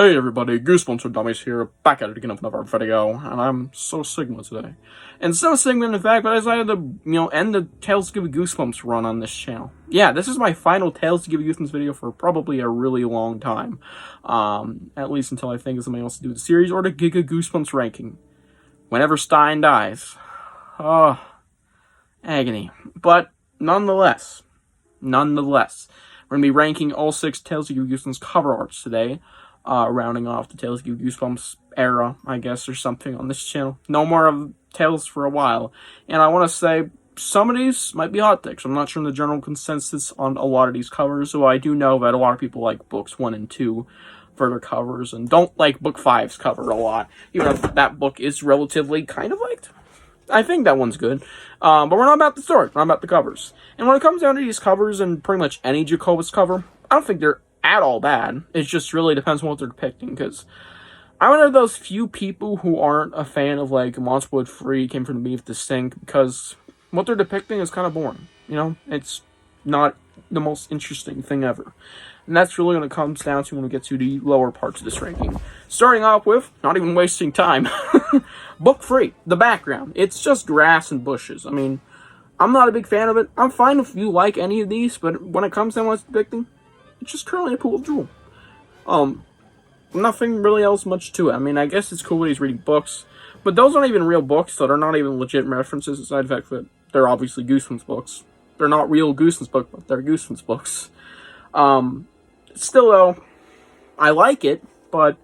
Hey everybody, Goosebumps for Dummies here, back at it again with another video, and I'm so Sigma today. And so Sigma, in fact, I decided to, end the Tales to Give You Goosebumps run on this channel. Yeah, this is my final Tales to Give You Goosebumps video for probably a really long time. At least until I think of something else to do with the series, or to Giga Goosebumps ranking. Whenever Stine dies. Oh, agony. But, nonetheless, we're going to be ranking all 6 Tales to Give You Goosebumps cover arts today. Rounding off the Tales to Give You Goosebumps era, I guess, or something on this channel. No more of Tales for a while. And I want to say, some of these might be hot takes. I'm not sure in the general consensus on a lot of these covers, so I do know that a lot of people like books 1 and 2 for their covers, and don't like book 5's cover a lot, even if that book is relatively kind of liked. I think that one's good. But we're not about the story, we're not about the covers. And when it comes down to these covers, and pretty much any Jacobus cover, I don't think they're at all bad. It just really depends on what they're depicting, because I'm one of those few people who aren't a fan of, like, Monster Wood Free, Came from the Beef to Stink, because what they're depicting is kind of boring, It's not the most interesting thing ever. And that's really when it comes down to when we get to the lower parts of this ranking. Starting off with, not even wasting time, Book 3, the background. It's just grass and bushes. I mean, I'm not a big fan of it. I'm fine if you like any of these, but when it comes down to what's depicting, it's just currently a pool of drool. Nothing really else much to it. I mean, I guess it's cool when he's reading books, but those aren't even real books, so they're not even legit references, aside from the fact that they're obviously Goosebumps books. They're not real Goosebumps books, but they're Goosebumps books. Still, though, I like it, but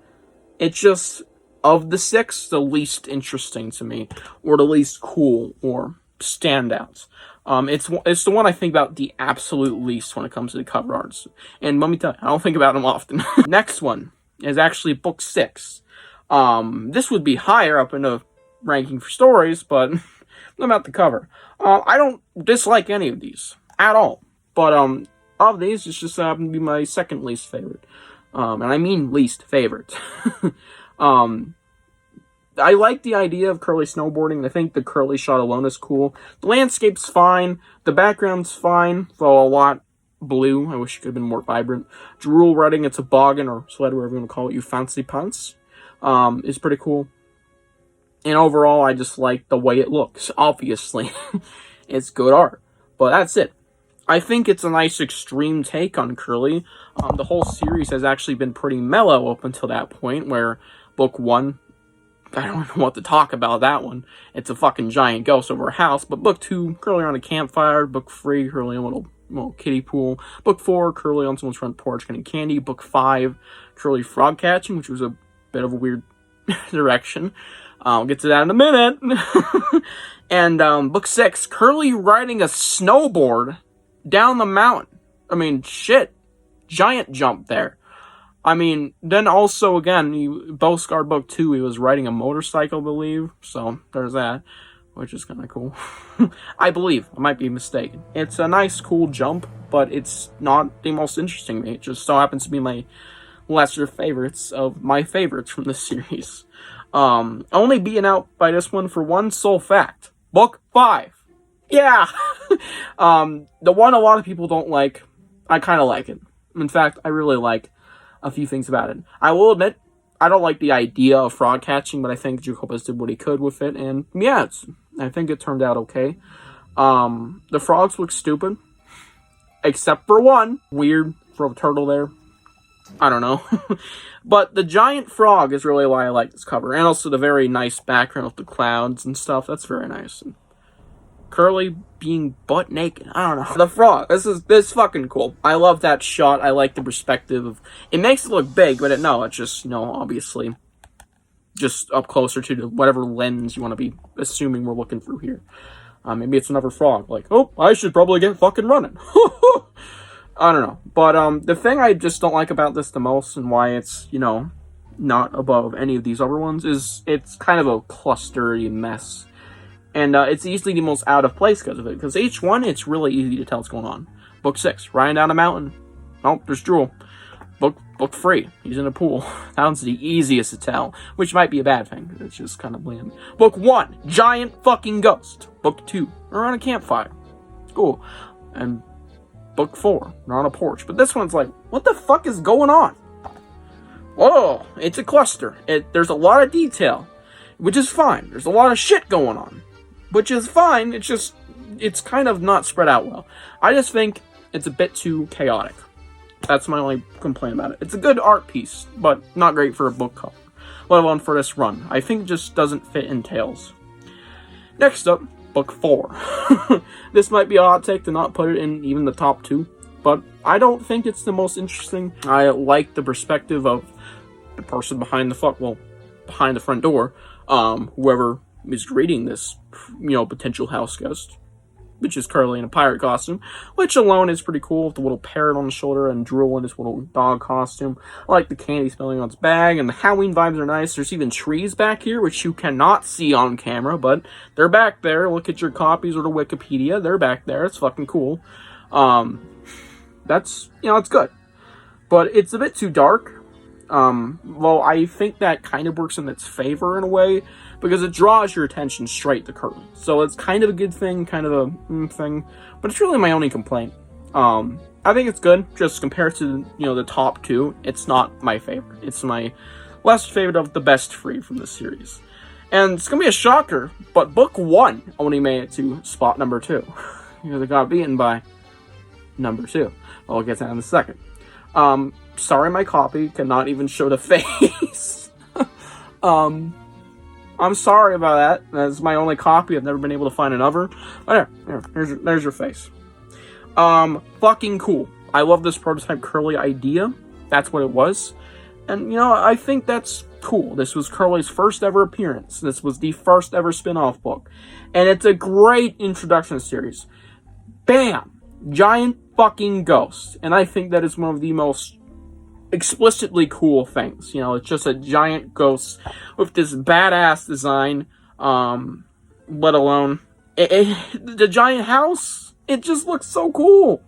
it's just, of the 6, the least interesting to me, or the least cool, or standouts. It's the one I think about the absolute least when it comes to the cover arts. And let me tell you, I don't think about them often. Next one is actually book 6. This would be higher up in the ranking for stories, but not about the cover. I don't dislike any of these at all. But of these, it's just happened to be my second least favorite. And I mean least favorite. I like the idea of Curly snowboarding, and I think the Curly shot alone is cool. The landscape's fine. The background's fine, though a lot blue. I wish it could have been more vibrant. Drool riding a toboggan, or sled, whatever you want to call it, you fancy pants, is pretty cool. And overall, I just like the way it looks, obviously. It's good art. But that's it. I think it's a nice extreme take on Curly. The whole series has actually been pretty mellow up until that point, where book 1... I don't know what to talk about that one. It's a fucking giant ghost over a house. But book 2, Curly on a campfire. Book 3, Curly on a little kiddie pool. Book 4, Curly on someone's front porch getting candy. Book 5, Curly frog catching, which was a bit of a weird direction. I'll get to that in a minute. And book 6, Curly riding a snowboard down the mountain. I mean, shit. Giant jump there. I mean, then also, again, Boscar book 2, he was riding a motorcycle, I believe. So, there's that, which is kind of cool. I believe. I might be mistaken. It's a nice, cool jump, but it's not the most interesting to me. It just so happens to be my lesser favorites of my favorites from this series. Only being out by this one for one sole fact. Book 5. Yeah! The one a lot of people don't like, I kind of like it. In fact, I really like a few things about it. I will admit, I don't like the idea of frog catching, but I think Jacobus did what he could with it, and yeah, I think it turned out okay. The frogs look stupid, except for one. Weird, throw a turtle there. I don't know. But the giant frog is really why I like this cover, and also the very nice background with the clouds and stuff. That's very nice. And Curly being butt naked. I don't know. The frog. This is fucking cool. I love that shot. I like the perspective of... It makes it look big, but it's just, obviously just up closer to whatever lens you want to be assuming we're looking through here. Maybe it's another frog. Like, oh, I should probably get fucking running. I don't know. But the thing I just don't like about this the most, and why it's, not above any of these other ones, is it's kind of a clustery mess. And it's easily the most out of place because of it. Because each one, it's really easy to tell what's going on. Book 6, riding down a mountain. Oh, there's drool. Book 3, he's in a pool. That one's the easiest to tell. Which might be a bad thing. It's just kind of bland. Book 1, giant fucking ghost. Book 2, around a campfire. Cool. And book 4, they're on a porch. But this one's like, what the fuck is going on? whoa, it's a cluster. There's a lot of detail, which is fine. There's a lot of shit going on, which is fine. It's kind of not spread out well. I just think it's a bit too chaotic. That's my only complaint about it. It's a good art piece, but not great for a book cover, let alone for this run. I think it just doesn't fit in Tales. Next up, book 4. This might be a hot take to not put it in even the top 2, but I don't think it's the most interesting. I like the perspective of the person behind the front door, whoever is reading this, potential house guest, which is Curly in a pirate costume, which alone is pretty cool, with the little parrot on the shoulder and Drool in his little dog costume. I like the candy smelling on its bag, and the Halloween vibes are nice. There's even trees back here, which you cannot see on camera, but they're back there. Look at your copies or the Wikipedia. They're back there. It's fucking cool. That's, it's good. But it's a bit too dark. Well, I think that kind of works in its favor in a way, because it draws your attention straight to Curly. So it's kind of a good thing, kind of a thing, but it's really my only complaint. I think it's good, just compared to, the top 2, it's not my favorite. It's my least favorite of the best 3 from the series. And it's gonna be a shocker, but book 1 only made it to spot number 2. Because it got beaten by number 2. I'll get to that in a second. Sorry my copy cannot even show the face. I'm sorry about that. That's my only copy. I've never been able to find another. Oh, there's your face. Fucking cool. I love this prototype Curly idea. That's what it was. And, I think that's cool. This was Curly's first ever appearance. This was the first ever spin-off book. And it's a great introduction series. Bam! Giant fucking ghost. And I think that is one of the most explicitly cool things. It's just a giant ghost with this badass design, let alone the giant house. It just looks so cool.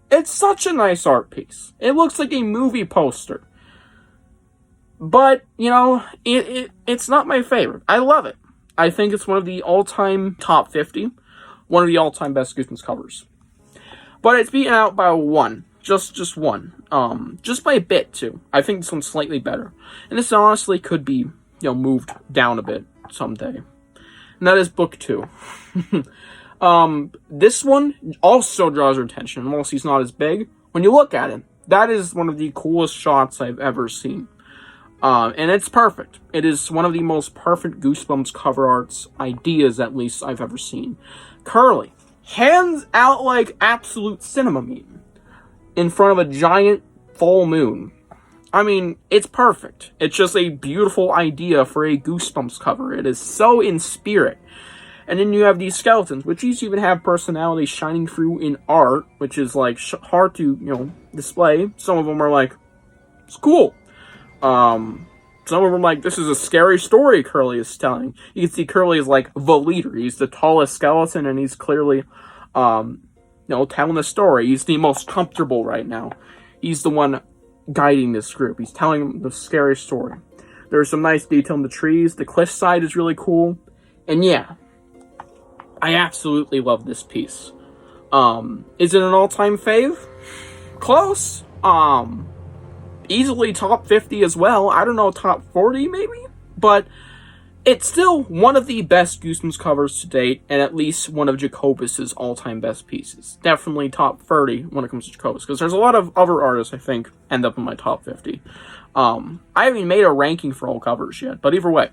It's such a nice art piece. It looks like a movie poster. But, it's not my favorite. I love it. I think it's one of the all-time top 50, one of the all-time best Goosebumps covers. But it's beaten out by one. Just one. Just by a bit, too. I think this one's slightly better. And this honestly could be, moved down a bit someday. And that is book 2. This one also draws your attention, whilst he's not as big. When you look at him, that is one of the coolest shots I've ever seen. And it's perfect. It is one of the most perfect Goosebumps cover arts ideas, at least, I've ever seen. Curly, hands out like absolute cinema meat, in front of a giant full moon. I mean, it's perfect. It's just a beautiful idea for a Goosebumps cover. It is so in spirit. And then you have these skeletons, which each even have personality shining through in art, which is, like, hard to, display. Some of them are like, it's cool. Some of them like, this is a scary story Curly is telling. You can see Curly is, like, the leader. He's the tallest skeleton, and he's clearly, telling the story. He's the most comfortable right now. He's the one guiding this group. He's telling the scary story. There's some nice detail in the trees. The cliffside is really cool. And yeah, I absolutely love this piece. Is it an all-time fave? Close. Easily top 50 as well. I don't know, top 40 maybe? But it's still one of the best Goosebumps covers to date, and at least one of Jacobus's all-time best pieces. Definitely top 30 when it comes to Jacobus, because there's a lot of other artists, I think, end up in my top 50. I haven't even made a ranking for all covers yet, but either way,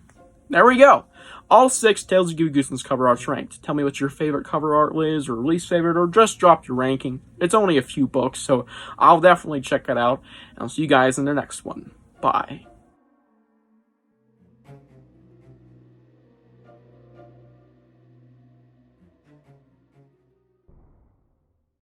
there we go. All 6 Tales of Goosebumps cover arts ranked. Tell me what your favorite cover art is, or least favorite, or just drop your ranking. It's only a few books, so I'll definitely check it out. And I'll see you guys in the next one. Bye.